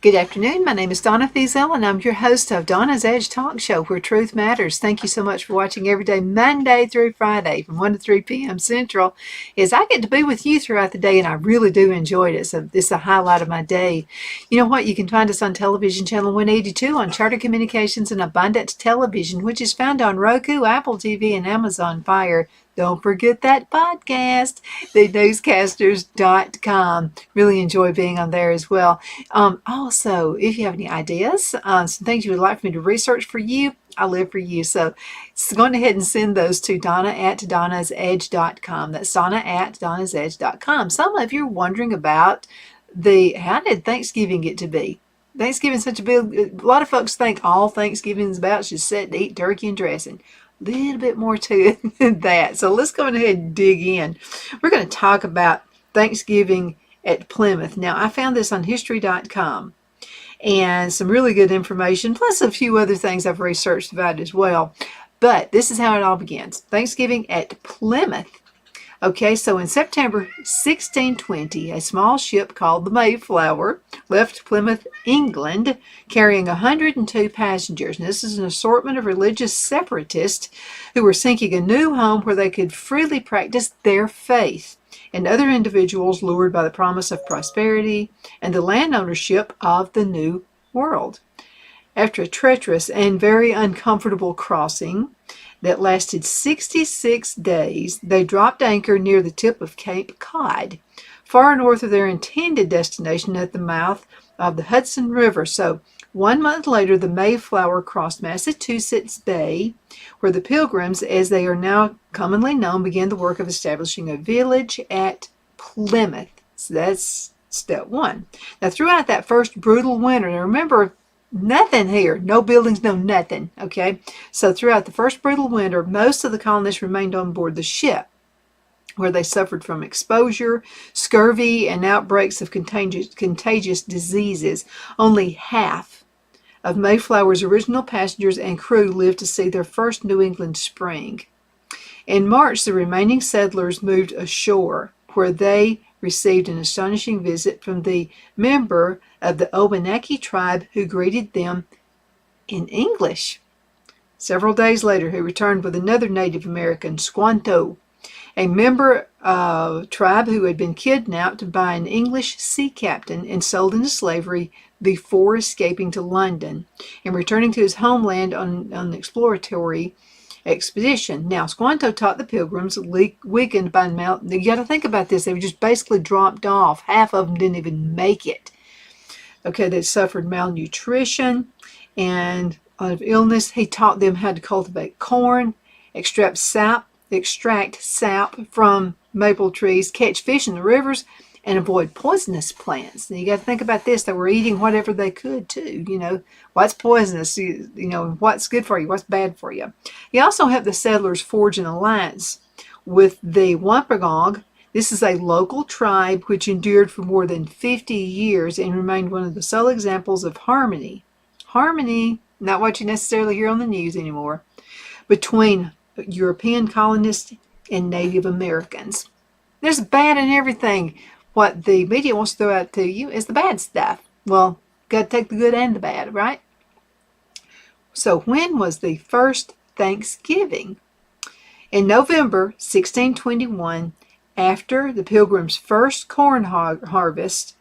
Good afternoon. My name is Donna Fiesel, and I'm your host of Donna's Edge Talk Show, where truth matters. Thank you so much for watching every day, Monday through Friday, from 1 to 3 p.m. Central, as I get to be with you throughout the day, and I really do enjoy it. So this is a highlight of my day. You know what? You can find us on television channel 182 on Charter Communications and Abundant Television, which is found on Roku, Apple TV, and Amazon Fire. Don't forget that podcast, thenewscasters.com. Really enjoy being on there as well. Also, if you have any ideas, some things you would like for me to research for you, I live for you. So go ahead and send those to Donna at donnasedge.com. That's Donna at donnasedge.com. Some of you are wondering about how did Thanksgiving get to be? Thanksgiving's such a lot of folks think all Thanksgiving is about is just sit and eat turkey and dressing. A little bit more to it than that. So let's go ahead and dig in. We're going to talk about Thanksgiving at Plymouth. Now, I found this on history.com and some really good information, plus a few other things I've researched about as well. But this is how it all begins. Thanksgiving at Plymouth. Okay, so in September 1620, a small ship called the Mayflower left Plymouth, England, carrying 102 passengers. And this is an assortment of religious separatists who were seeking a new home where they could freely practice their faith, and other individuals lured by the promise of prosperity and the land ownership of the New World. After a treacherous and very uncomfortable crossing that lasted 66 days, they dropped anchor near the tip of Cape Cod, far north of their intended destination at the mouth of the Hudson River. So 1 month later, the Mayflower crossed Massachusetts Bay, where the Pilgrims, as they are now commonly known, began the work of establishing a village at Plymouth. So that's step one. Now, throughout that first brutal winter, now remember, nothing here, no buildings, no nothing, okay? So throughout the first brutal winter, most of the colonists remained on board the ship, where they suffered from exposure, scurvy, and outbreaks of contagious diseases. Only half of Mayflower's original passengers and crew lived to see their first New England spring. In March, the remaining settlers moved ashore, where they received an astonishing visit from the member of the Obanaki tribe who greeted them in English. Several days later, he returned with another Native American, Squanto, a member of a tribe who had been kidnapped by an English sea captain and sold into slavery before escaping to London and returning to his homeland on an exploratory expedition. Now, Squanto taught the Pilgrims, weakened by the mountain. You got to think about this. They were just basically dropped off. Half of them didn't even make it. Okay, they suffered malnutrition and of illness. He taught them how to cultivate corn, extract sap from maple trees, catch fish in the rivers, and avoid poisonous plants. And you got to think about this. They were eating whatever they could, too. You know, what's poisonous, what's good for you, what's bad for you. He also helped the settlers forge an alliance with the Wampanoag. This is a local tribe which endured for more than 50 years and remained one of the sole examples of harmony. Harmony, not what you necessarily hear on the news anymore, between European colonists and Native Americans. There's bad in everything. What the media wants to throw out to you is the bad stuff. Well, got to take the good and the bad, right? So when was the first Thanksgiving? In November 1621, after the Pilgrims' first corn harvest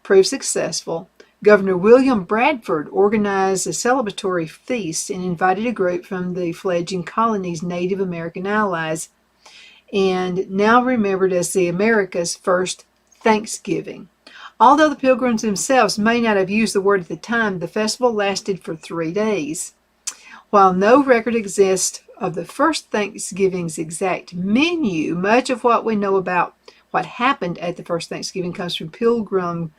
proved successful, Governor William Bradford organized a celebratory feast and invited a group from the fledgling colony's Native American allies, and now remembered as the America's first Thanksgiving. Although the Pilgrims themselves may not have used the word at the time, the festival lasted for 3 days. While no record exists of the first Thanksgiving's exact menu, much of what we know about what happened at the first Thanksgiving comes from Pilgrim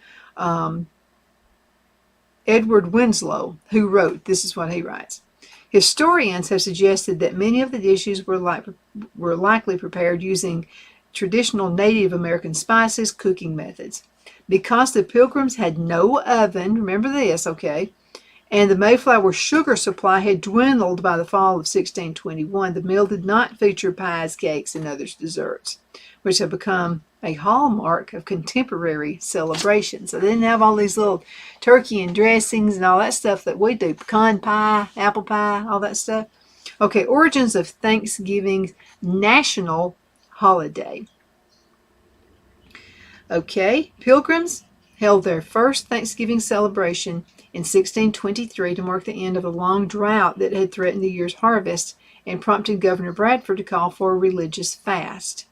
Edward Winslow, who wrote, this is what he writes. Historians have suggested that many of the dishes were likely prepared using traditional Native American spices, cooking methods. Because the Pilgrims had no oven, remember this, okay, and the Mayflower sugar supply had dwindled by the fall of 1621, the meal did not feature pies, cakes, and other desserts, which have become a hallmark of contemporary celebrations. So they didn't have all these little turkey and dressings and all that stuff that we do. Pecan pie, apple pie, all that stuff. Okay, origins of Thanksgiving national holiday. Okay, Pilgrims held their first Thanksgiving celebration in 1623 to mark the end of a long drought that had threatened the year's harvest and prompted Governor Bradford to call for a religious fast.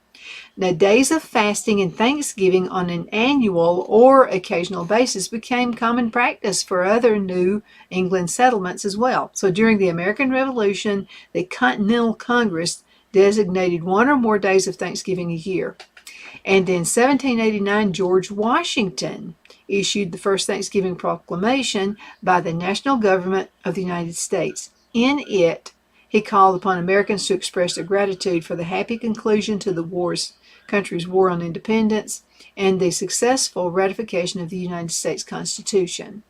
Now, days of fasting and Thanksgiving on an annual or occasional basis became common practice for other New England settlements as well. So during the American Revolution, the Continental Congress designated one or more days of Thanksgiving a year. And in 1789, George Washington issued the first Thanksgiving proclamation by the national government of the United States. In it, he called upon Americans to express their gratitude for the happy conclusion to the country's war on independence and the successful ratification of the United States Constitution.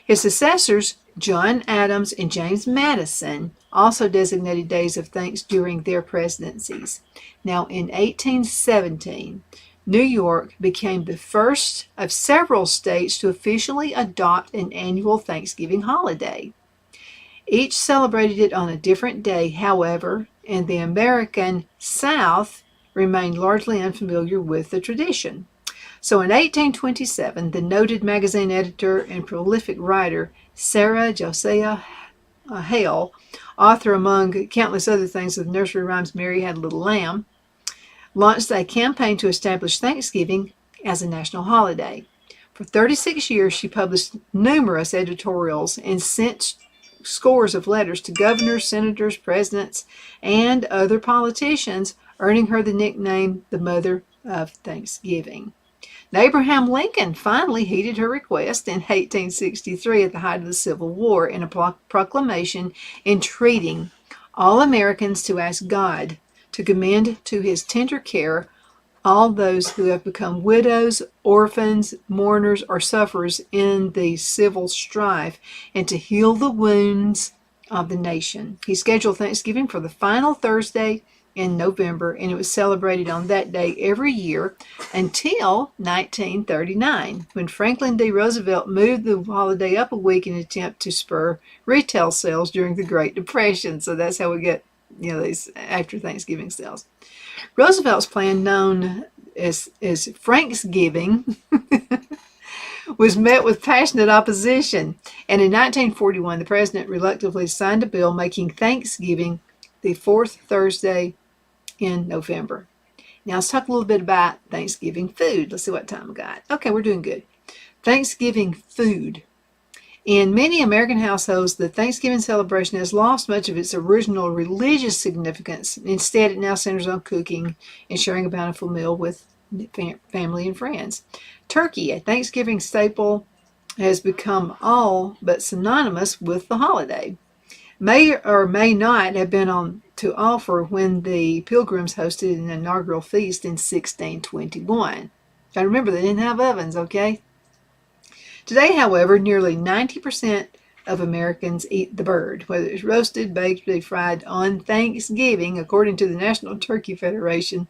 His successors, John Adams and James Madison, also designated days of thanks during their presidencies. Now, in 1817, New York became the first of several states to officially adopt an annual Thanksgiving holiday. Each celebrated it on a different day, however, and the American South remained largely unfamiliar with the tradition. So in 1827, the noted magazine editor and prolific writer Sarah Josiah Hale, author among countless other things of the nursery rhymes Mary Had a Little Lamb, launched a campaign to establish Thanksgiving as a national holiday. For 36 years, she published numerous editorials and sent scores of letters to governors, senators, presidents, and other politicians, earning her the nickname the Mother of Thanksgiving. Now, Abraham Lincoln finally heeded her request in 1863 at the height of the Civil War in a proclamation entreating all Americans to ask God to commend to his tender care all those who have become widows, orphans, mourners, or sufferers in the civil strife, and to heal the wounds of the nation. He scheduled Thanksgiving for the final Thursday in November, and it was celebrated on that day every year until 1939, when Franklin D. Roosevelt moved the holiday up a week in an attempt to spur retail sales during the Great Depression. So that's how we get, these after Thanksgiving sales. Roosevelt's plan, known as Franksgiving, was met with passionate opposition, and in 1941, the president reluctantly signed a bill making Thanksgiving the fourth Thursday in November. Now let's talk a little bit about Thanksgiving food. Let's see what time we got. Okay, we're doing good. Thanksgiving food. In many American households, the Thanksgiving celebration has lost much of its original religious significance. Instead, it now centers on cooking and sharing a bountiful meal with family and friends. Turkey, a Thanksgiving staple, has become all but synonymous with the holiday. May or may not have been on to offer when the Pilgrims hosted an inaugural feast in 1621. Now remember, they didn't have ovens, okay? Today, however, nearly 90% of Americans eat the bird, whether it's roasted, baked, or fried on Thanksgiving, according to the National Turkey Federation.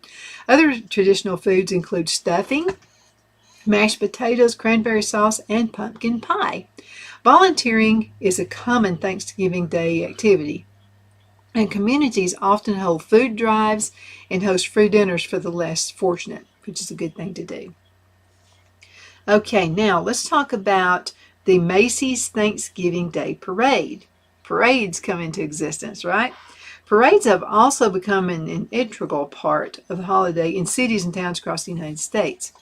Other traditional foods include stuffing, mashed potatoes, cranberry sauce, and pumpkin pie. Volunteering is a common Thanksgiving Day activity, and communities often hold food drives and host free dinners for the less fortunate, which is a good thing to do. Okay, now let's talk about the Macy's Thanksgiving Day Parade. Parades come into existence, right? Parades have also become an integral part of the holiday in cities and towns across the United States.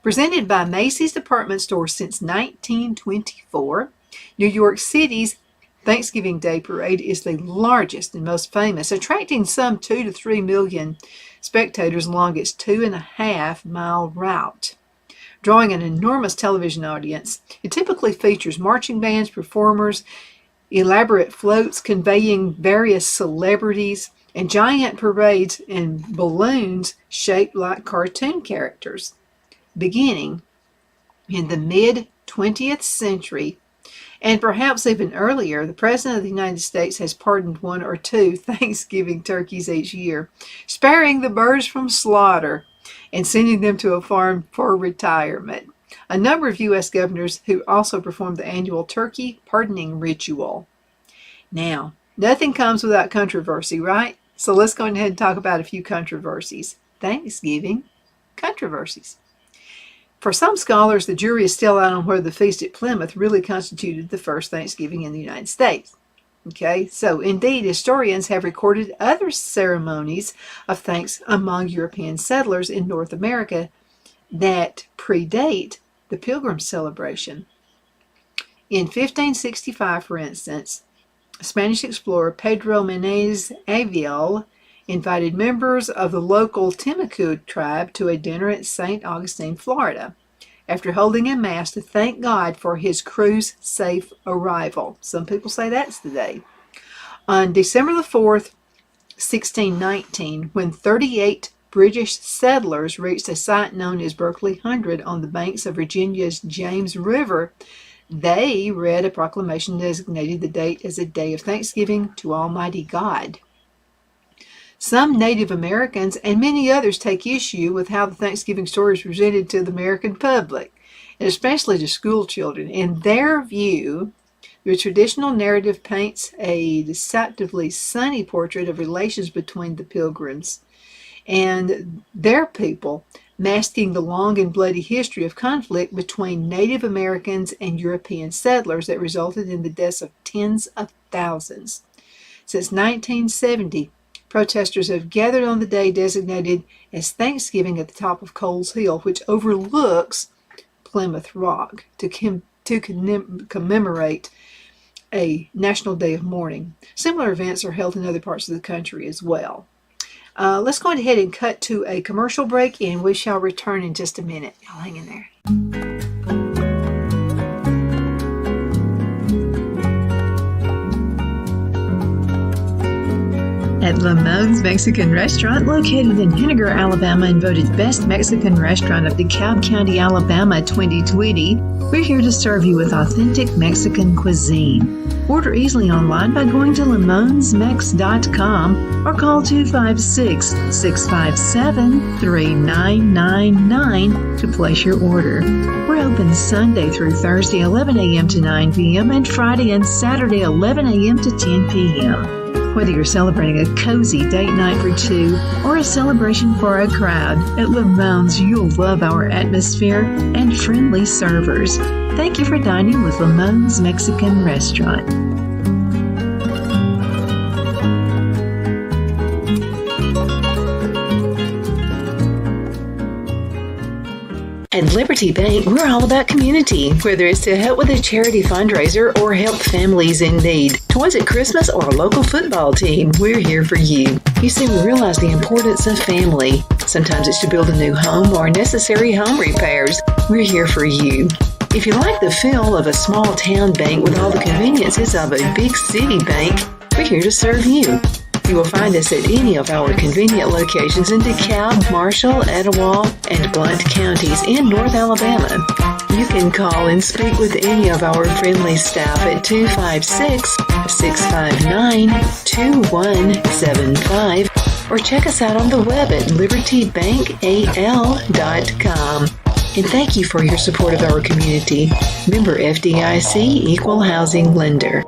Presented by Macy's department stores since 1924, New York City's Thanksgiving Day Parade is the largest and most famous, attracting some 2 to 3 million spectators along its 2.5-mile route. Drawing an enormous television audience, it typically features marching bands, performers, elaborate floats conveying various celebrities, and giant parades and balloons shaped like cartoon characters. Beginning in the mid-20th century, and perhaps even earlier, the President of the United States has pardoned 1 or 2 Thanksgiving turkeys each year, sparing the birds from slaughter. and sending them to a farm for retirement. A number of U.S. governors who also performed the annual turkey pardoning ritual. Now, nothing comes without controversy, right? So let's go ahead and talk about a few controversies. Thanksgiving controversies. For some scholars, the jury is still out on whether the feast at Plymouth really constituted the first Thanksgiving in the United States. Okay, so indeed, historians have recorded other ceremonies of thanks among European settlers in North America that predate the Pilgrim celebration. In 1565, for instance, Spanish explorer Pedro Menéz Avial invited members of the local Timucua tribe to a dinner at St. Augustine, Florida, after holding a mass to thank God for his crew's safe arrival. Some people say that's the day. On December the 4th, 1619, when 38 British settlers reached a site known as Berkeley Hundred on the banks of Virginia's James River, they read a proclamation designating the date as a day of thanksgiving to Almighty God. Some Native Americans and many others take issue with how the Thanksgiving story is presented to the American public, and especially to school children. In their view, the traditional narrative paints a deceptively sunny portrait of relations between the Pilgrims and their people, masking the long and bloody history of conflict between Native Americans and European settlers that resulted in the deaths of tens of thousands. Since 1970, protesters have gathered on the day designated as Thanksgiving at the top of Coles Hill, which overlooks Plymouth Rock, to commemorate a national day of mourning. Similar events are held in other parts of the country as well. Let's go ahead and cut to a commercial break, and we shall return in just a minute. Y'all hang in there. At Lamone's Mexican Restaurant, located in Henniger, Alabama, and voted Best Mexican Restaurant of DeKalb County, Alabama 2020, we're here to serve you with authentic Mexican cuisine. Order easily online by going to lamonsmex.com or call 256-657-3999 to place your order. We're open Sunday through Thursday, 11 a.m. to 9 p.m., and Friday and Saturday, 11 a.m. to 10 p.m. Whether you're celebrating a cozy date night for two or a celebration for a crowd, at Lamone's you'll love our atmosphere and friendly servers. Thank you for dining with Lamone's Mexican Restaurant. At Liberty Bank, we're all about community, whether it's to help with a charity fundraiser or help families in need. Toys at Christmas or a local football team, we're here for you. You see, we realize the importance of family. Sometimes it's to build a new home or necessary home repairs. We're here for you. If you like the feel of a small town bank with all the conveniences of a big city bank, we're here to serve you. You will find us at any of our convenient locations in DeKalb, Marshall, Etowah, and Blount counties in North Alabama. You can call and speak with any of our friendly staff at 256-659-2175 or check us out on the web at libertybankal.com. And thank you for your support of our community. Member FDIC Equal Housing Lender.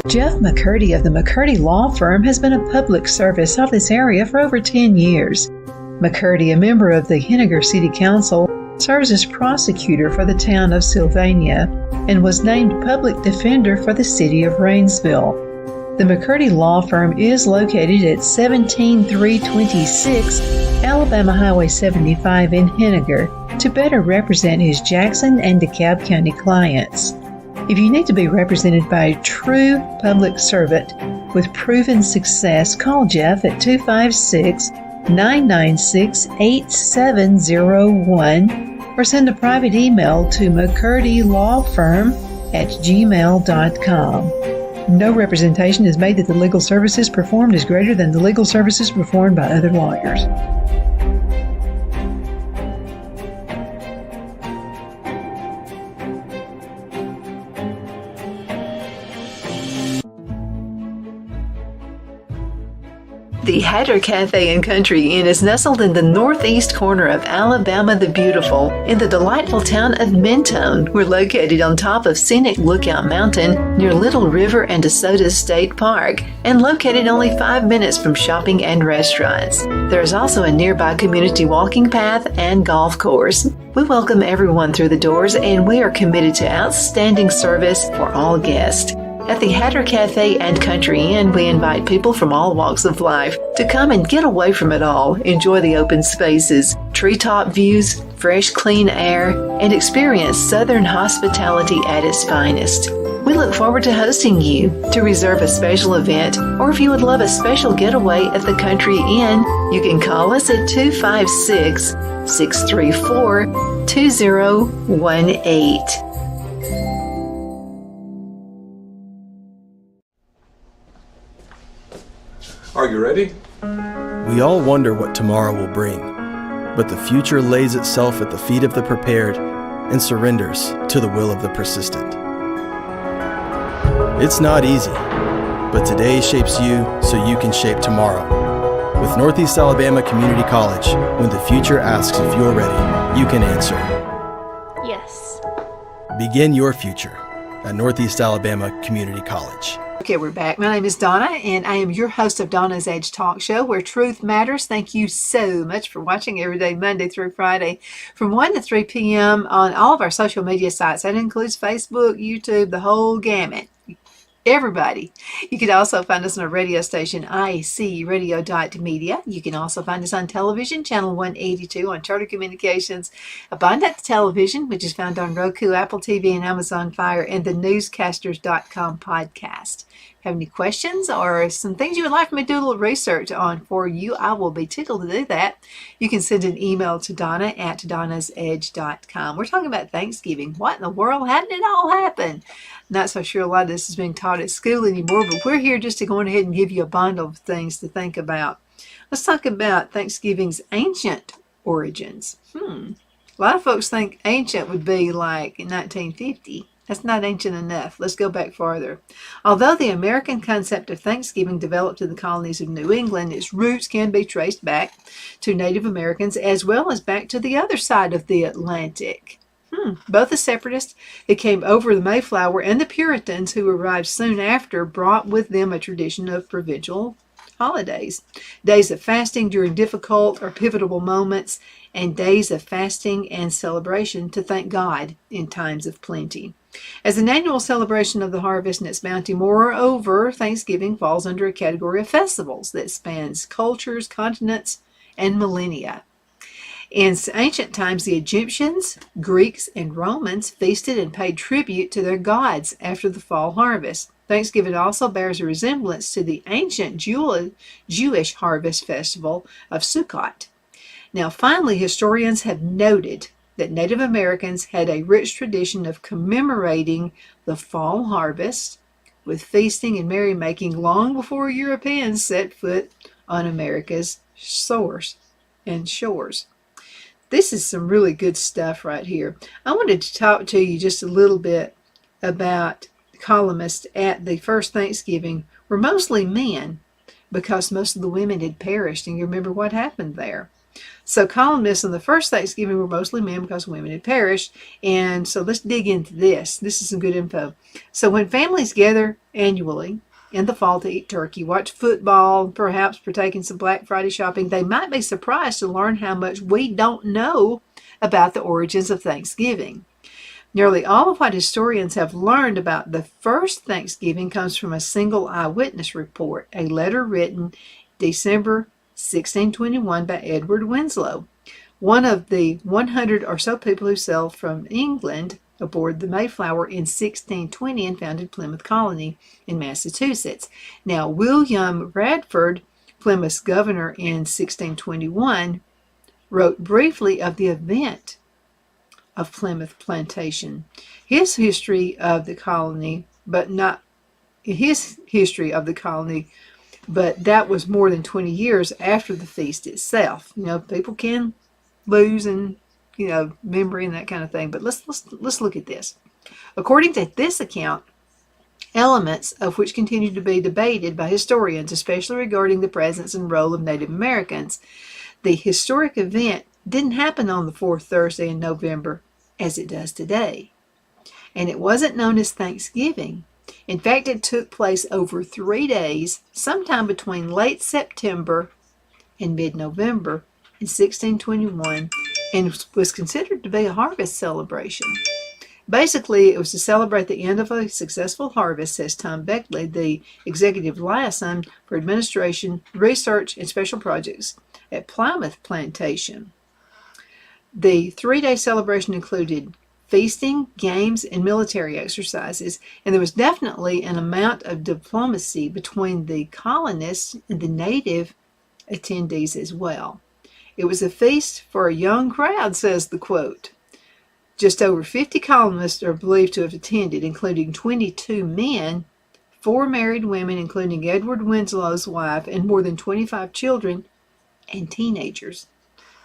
Jeff McCurdy of the McCurdy Law Firm has been a public service of this area for over 10 years. McCurdy, a member of the Henniger City Council, serves as prosecutor for the town of Sylvania and was named public defender for the city of Rainsville. The McCurdy Law Firm is located at 17326 Alabama Highway 75 in Henniger to better represent his Jackson and DeKalb County clients. If you need to be represented by a true public servant with proven success, call Jeff at 256-996-8701 or send a private email to mccurdylawfirm@gmail.com. No representation is made that the legal services performed is greater than the legal services performed by other lawyers. The Hatter Cafe and Country Inn is nestled in the northeast corner of Alabama the Beautiful in the delightful town of Mentone. We're located on top of scenic Lookout Mountain near Little River and DeSoto State Park and located only 5 minutes from shopping and restaurants. There is also a nearby community walking path and golf course. We welcome everyone through the doors and we are committed to outstanding service for all guests. At the Hatter Cafe and Country Inn, we invite people from all walks of life to come and get away from it all, enjoy the open spaces, treetop views, fresh, clean air, and experience Southern hospitality at its finest. We look forward to hosting you. To reserve a special event, or if you would love a special getaway at the Country Inn, you can call us at 256-634-2018. Are you ready? We all wonder what tomorrow will bring, but the future lays itself at the feet of the prepared and surrenders to the will of the persistent. It's not easy, but today shapes you so you can shape tomorrow. With Northeast Alabama Community College, when the future asks if you're ready, you can answer yes. Begin your future at Northeast Alabama Community College. Okay, we're back. My name is Donna, and I am your host of Donna's Edge Talk Show, where truth matters. Thank you so much for watching every day, Monday through Friday, from 1 to 3 p.m. on all of our social media sites. That includes Facebook, YouTube, the whole gamut. Everybody. You can also find us on a radio station, icradio.media. You can also find us on television, channel 182 on Charter Communications, Abundant Television, which is found on Roku, Apple TV, and Amazon Fire, and the newscasters.com podcast. Have any questions or some things you would like me to do a little research on for you, I will be tickled to do that. You can send an email to Donna at donnasedge.com. We're talking about Thanksgiving. What in the world? How did it all happen? Not so sure a lot of this is being taught at school anymore, but we're here just to go ahead and give you a bundle of things to think about. Let's talk about Thanksgiving's ancient origins. A lot of folks think ancient would be like in 1950. That's not ancient enough. Let's go back farther. Although the American concept of Thanksgiving developed in the colonies of New England, its roots can be traced back to Native Americans as well as back to the other side of the Atlantic. Both the separatists that came over the Mayflower and the Puritans who arrived soon after brought with them a tradition of provincial holidays, days of fasting during difficult or pivotal moments, and days of fasting and celebration to thank God in times of plenty. As an annual celebration of the harvest and its bounty, moreover, Thanksgiving falls under a category of festivals that spans cultures, continents, and millennia. In ancient times, the Egyptians, Greeks, and Romans feasted and paid tribute to their gods after the fall harvest. Thanksgiving also bears a resemblance to the ancient Jewish harvest festival of Sukkot. Now, finally, historians have noted that Native Americans had a rich tradition of commemorating the fall harvest with feasting and merrymaking long before Europeans set foot on America's shores. This is some really good stuff right here. I wanted to talk to you just a little bit about columnists at the first Thanksgiving were mostly men because most of the women had perished, and you remember what happened there. So columnists on the first Thanksgiving were mostly men because women had perished, and so let's dig into this. This is some good info. So when families gather annually in the fall to eat turkey, watch football, perhaps partake in some Black Friday shopping, they might be surprised to learn how much we don't know about the origins of Thanksgiving. Nearly all of what historians have learned about the first Thanksgiving comes from a single eyewitness report, a letter written December 1621 by Edward Winslow, one of the 100 or so people who sailed from England aboard the Mayflower in 1620 and founded Plymouth Colony in Massachusetts. Now, William Radford, Plymouth's governor in 1621, wrote briefly of the event of Plymouth Plantation, his history of the colony, but that was more than 20 years after the feast itself. You know, people can lose and memory and that kind of thing. But let's look at this. According to this account, elements of which continue to be debated by historians, especially regarding the presence and role of Native Americans. The historic event didn't happen on the fourth Thursday in November as it does today, and it wasn't known as Thanksgiving. In fact, it took place over 3 days, sometime between late September and mid-November in 1621, and was considered to be a harvest celebration. Basically, it was to celebrate the end of a successful harvest, says Tom Beckley, the executive liaison for administration, research, and special projects at Plymouth Plantation. The 3-day celebration included feasting, games, and military exercises, and there was definitely an amount of diplomacy between the colonists and the native attendees as well. It was a feast for a young crowd, says the quote. Just over 50 colonists are believed to have attended, including 22 men, 4 married women, including Edward Winslow's wife, and more than 25 children and teenagers.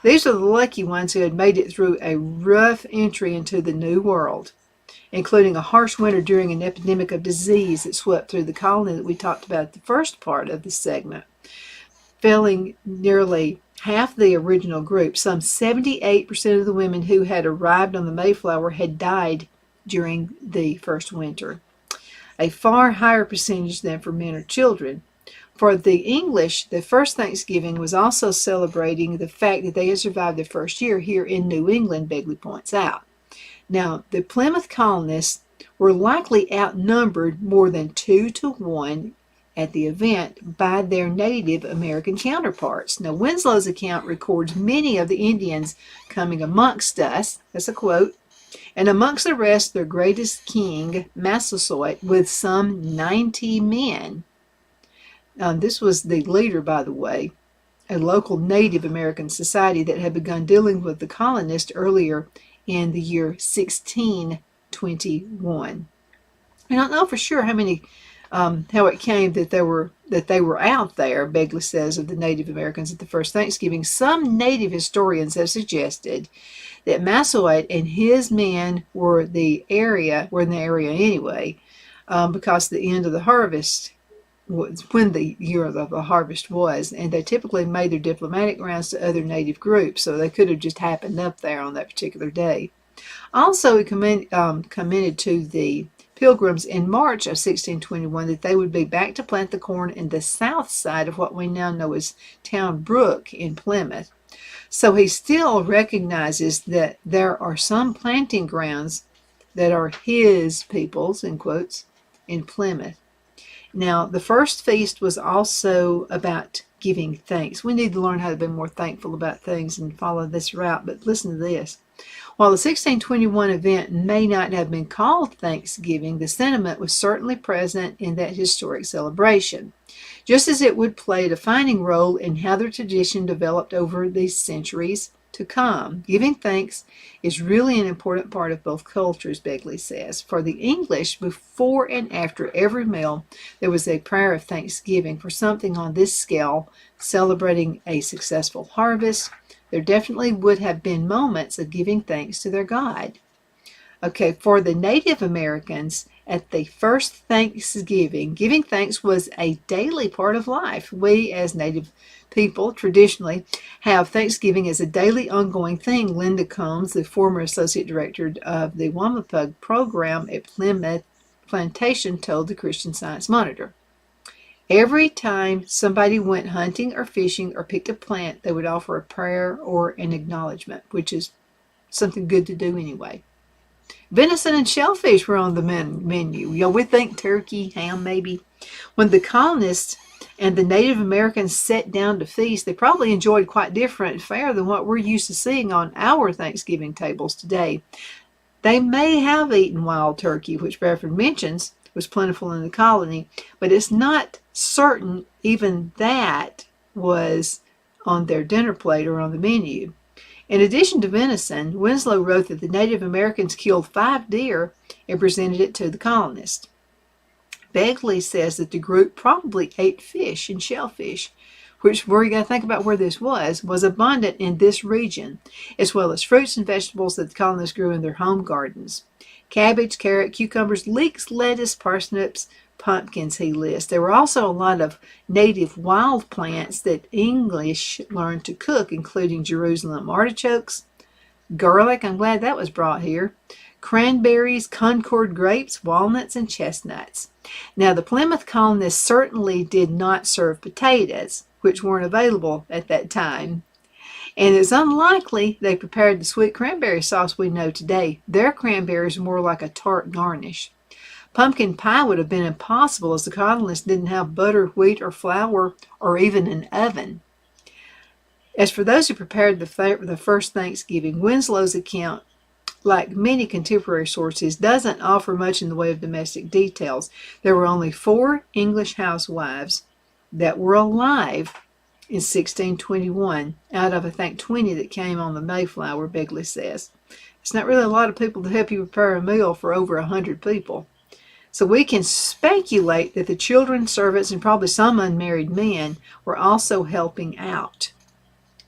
These are the lucky ones who had made it through a rough entry into the New World, including a harsh winter during an epidemic of disease that swept through the colony that we talked about at the first part of the segment, felling nearly half the original group. Some 78% of the women who had arrived on the Mayflower had died during the first winter, a far higher percentage than for men or children. For the English, the first Thanksgiving was also celebrating the fact that they had survived their first year here in New England, Begley points out. Now, the Plymouth colonists were likely outnumbered more than 2 to 1 at the event by their Native American counterparts. Now, Winslow's account records many of the Indians coming amongst us, that's a quote, and amongst the rest their greatest king, Massasoit, with some 90 men. This was the leader, by the way, a local Native American society that had begun dealing with the colonists earlier in the year 1621. I don't know for sure how it came that they were out there, Begley says, of the Native Americans at the first Thanksgiving. Some Native historians have suggested that Massasoit and his men were in the area anyway, because the end of the harvest was when the year of the harvest was, and they typically made their diplomatic rounds to other native groups, so they could have just happened up there on that particular day. Also, he commented to the Pilgrims in March of 1621 that they would be back to plant the corn in the south side of what we now know as Town Brook in Plymouth. So he still recognizes that there are some planting grounds that are his people's, in quotes, in Plymouth. Now, the first feast was also about giving thanks. We need to learn how to be more thankful about things and follow this route, but listen to this. While the 1621 event may not have been called Thanksgiving, the sentiment was certainly present in that historic celebration, just as it would play a defining role in how the tradition developed over the centuries to come. Giving thanks is really an important part of both cultures, Begley says. For the English, before and after every meal, there was a prayer of thanksgiving for something on this scale, celebrating a successful harvest. There definitely would have been moments of giving thanks to their God. Okay, for the Native Americans, at the first Thanksgiving, giving thanks was a daily part of life. We, as Native people, traditionally have Thanksgiving as a daily ongoing thing. Linda Combs, the former associate director of the Wampanoag program at Plymouth Plantation, told the Christian Science Monitor. Every time somebody went hunting or fishing or picked a plant, they would offer a prayer or an acknowledgement, which is something good to do anyway. Venison and shellfish were on the menu. We think turkey, ham maybe. When the colonists and the Native Americans sat down to feast, they probably enjoyed quite different fare than what we're used to seeing on our Thanksgiving tables today. They may have eaten wild turkey, which Bradford mentions was plentiful in the colony, but it's not certain even that was on their dinner plate or on the menu. In addition to venison, Winslow wrote that the Native Americans killed 5 deer and presented it to the colonists. Begley says that the group probably ate fish and shellfish, which, where you got to think about where this was abundant in this region, as well as fruits and vegetables that the colonists grew in their home gardens. cabbage, carrot, cucumbers, leeks, lettuce, parsnips, pumpkins he lists. There were also a lot of native wild plants that English learned to cook, including Jerusalem artichokes, garlic, I'm glad that was brought here, cranberries, Concord grapes, walnuts, and chestnuts. Now, the Plymouth colonists certainly did not serve potatoes, which weren't available at that time. And it's unlikely they prepared the sweet cranberry sauce we know today. Their cranberries were more like a tart garnish. Pumpkin pie would have been impossible as the colonists didn't have butter, wheat, or flour, or even an oven. As for those who prepared the first Thanksgiving, Winslow's account, like many contemporary sources, doesn't offer much in the way of domestic details. There were only 4 English housewives that were alive in 1621 out of, I think, 20 that came on the Mayflower, Begley says. It's not really a lot of people to help you prepare a meal for over 100 people. So we can speculate that the children, servants, and probably some unmarried men were also helping out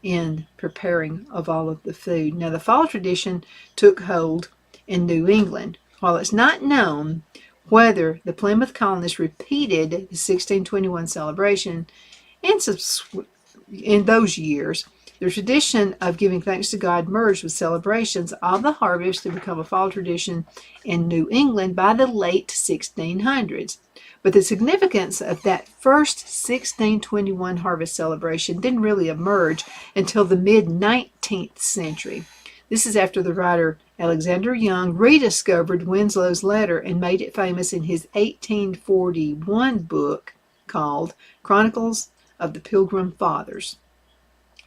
in preparing of all of the food. Now, the fall tradition took hold in New England. While it's not known whether the Plymouth colonists repeated the 1621 celebration in those years, the tradition of giving thanks to God merged with celebrations of the harvest to become a fall tradition in New England by the late 1600s. But the significance of that first 1621 harvest celebration didn't really emerge until the mid-19th century. This is after the writer Alexander Young rediscovered Winslow's letter and made it famous in his 1841 book called Chronicles of the Pilgrim Fathers.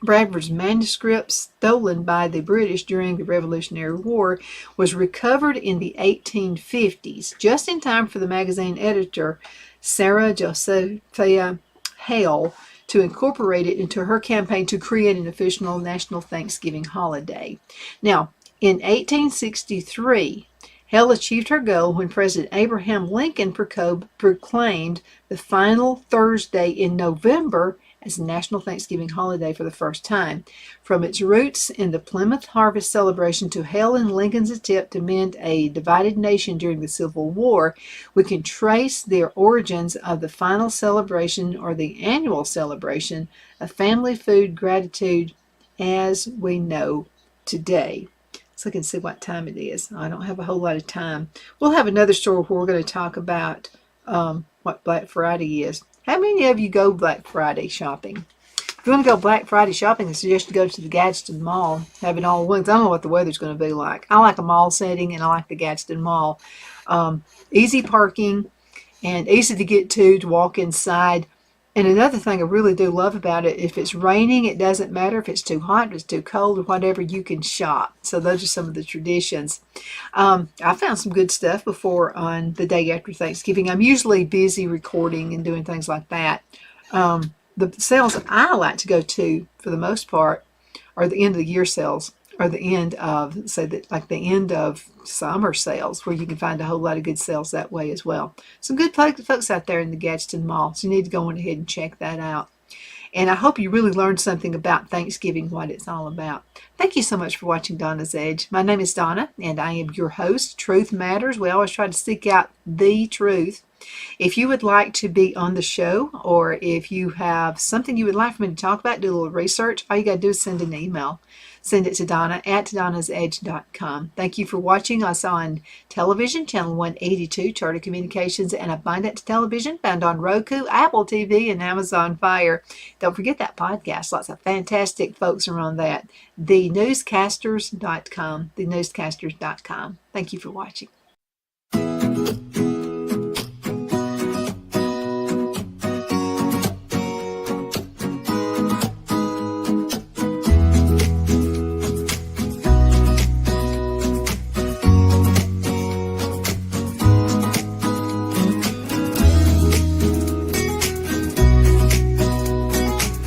Bradford's manuscript, stolen by the British during the Revolutionary War, was recovered in the 1850s, just in time for the magazine editor Sarah Josepha Hale to incorporate it into her campaign to create an official national Thanksgiving holiday. Now, in 1863, Hale achieved her goal when President Abraham Lincoln proclaimed the final Thursday in November as a national Thanksgiving holiday for the first time. From its roots in the Plymouth Harvest celebration to Hale and Lincoln's attempt to mend a divided nation during the Civil War, we can trace the origins of the final celebration or the annual celebration of family food gratitude as we know today. So I can see what time it is. I don't have a whole lot of time. We'll have another story where we're going to talk about what Black Friday is. How many of you go Black Friday shopping? If you want to go Black Friday shopping, I suggest you go to the Gadsden Mall, have it all at once. I don't know what the weather's going to be like. I like a mall setting, and I like the Gadsden Mall. Easy parking and easy to get to walk inside. And another thing I really do love about it, if it's raining, it doesn't matter. If it's too hot, if it's too cold, or whatever, you can shop. So those are some of the traditions. I found some good stuff before on the day after Thanksgiving. I'm usually busy recording and doing things like that. The sales I like to go to, for the most part, are the end of the year sales, or the end of, say, like the end of summer sales, where you can find a whole lot of good sales that way as well. Some good folks out there in the Gadsden Mall, so you need to go on ahead and check that out. And I hope you really learned something about Thanksgiving, what it's all about. Thank you so much for watching Donna's Edge. My name is Donna, and I am your host. Truth matters. We always try to seek out the truth. If you would like to be on the show, or if you have something you would like for me to talk about, do a little research, all you got to do is send an email. Send it to Donna at donnasedge.com. Thank you for watching us on television, channel 182, Charter Communications and Abundant Television, found on Roku, Apple TV, and Amazon Fire. Don't forget that podcast. Lots of fantastic folks are on that. TheNewsCasters.com. TheNewsCasters.com. Thank you for watching.